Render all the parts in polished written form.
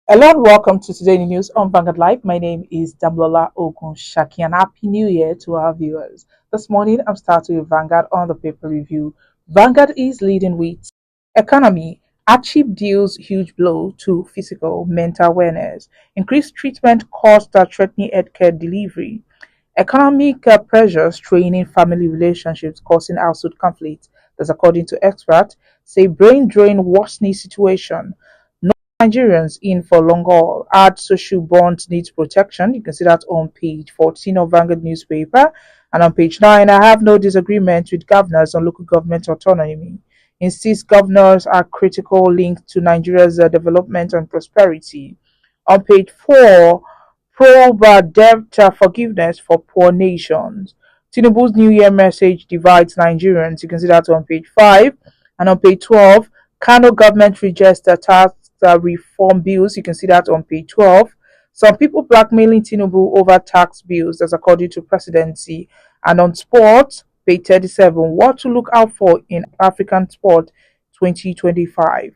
Hello and welcome to today's news on Vanguard Live. My name is Damlola Ogunshaki and Happy New Year to our viewers. This morning I'm starting with Vanguard on the paper review. Vanguard is leading with economy. Hardship deals huge blow to physical mental awareness. Increased treatment costs are threatening healthcare delivery. Economic pressures straining family relationships, causing household conflict. That's according to experts. Say brain drain worsening situation. Nigerians in for long haul. Add social bonds needs protection. You can see that on page 14 of Vanguard newspaper. And on page 9, I have no disagreement with governors on local government autonomy. Insists governors are critical link to Nigeria's development and prosperity. On page 4, probe debt forgiveness for poor nations. TINUBU's New Year message divides Nigerians. You can see that on page 5. And on page 12, Kano government rejects the tax reform bills. You can see that on page 12. Some people blackmailing TINUBU over tax bills, that's according to presidency. And on sports, page 37, what to look out for in African sport 2025.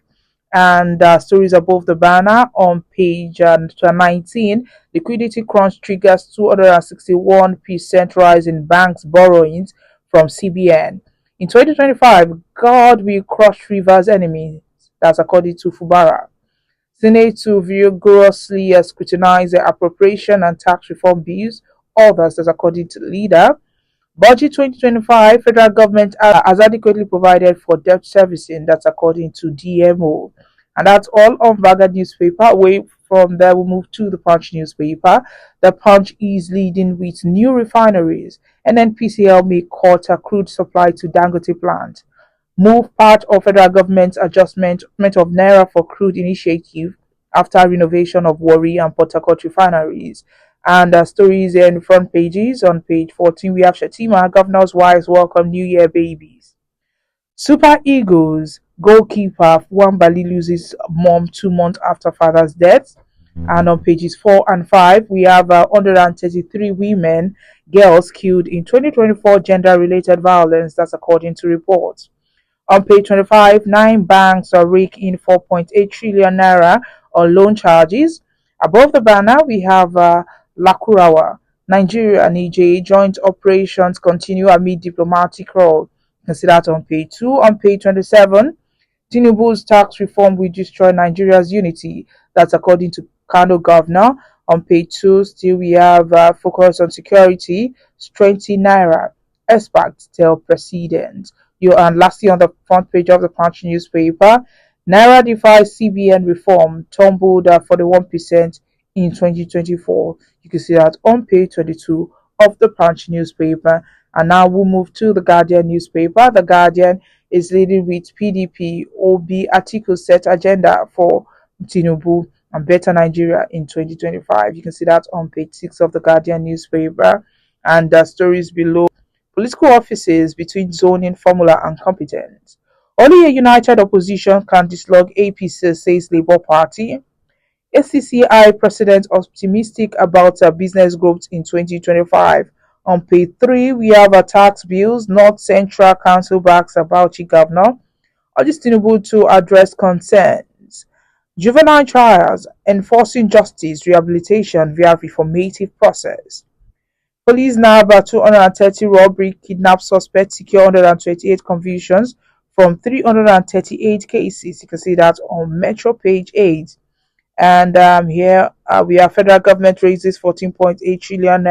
And stories above the banner on page 19, liquidity crunch triggers 261% rise in banks' borrowings from CBN. In 2025, God will crush Rivers' enemies. That's according to Fubara. Senate to vigorously scrutinize the appropriation and tax reform bills. Others, as according to the leader. Budget 2025, federal government has adequately provided for debt servicing. That's according to DMO. And that's all on Vanguard newspaper. Away from there, we'll move to the Punch newspaper. The Punch is leading with new refineries. NNPCL may cut a crude supply to Dangote plant. Move part of federal government's adjustment of Naira for crude initiative after renovation of Warri and Port Harcourt refineries. And stories in front pages. On page 14, we have Shatima, governor's wives welcome New Year babies. Super Eagles goalkeeper Wambali loses mom 2 months after father's death. And on pages 4 and 5, we have 133 women, girls killed in 2024 gender related violence. That's according to reports. On page 25, 9 banks are raking in 4.8 trillion naira on loan charges. Above the banner, we have Lakurawa. Nigeria and Niger joint operations continue amid diplomatic row. You can see that on page 2. On page 27, Tinubu's tax reform will destroy Nigeria's unity. That's according to Kano governor. On page 2, still we have focus on security, strengthen Naira. Experts tell president. And lastly, on the front page of the Punch newspaper, Naira defies CBN reform, tumbled 41% in 2024. You can see that on page 22 of the Punch newspaper. And now we'll move to the Guardian newspaper. The Guardian is leading with PDP OB article set agenda for TINUBU and better Nigeria in 2025. You can see that on page 6 of the Guardian newspaper. And stories below. Political offices between zoning formula and competence. Only a united opposition can dislodge APC, says Labour Party. ACCI president optimistic about business growth in 2025. On page 3, we have tax bills. North Central Council backs Bauchi governor. Urges Tinubu to address concerns. Juvenile trials, enforcing justice, rehabilitation via reformative process. Police nab 230 robbery, kidnap suspects, secure 128 convictions from 338 cases. You can see that on Metro page 8. And here we have federal government raises 14.8 trillion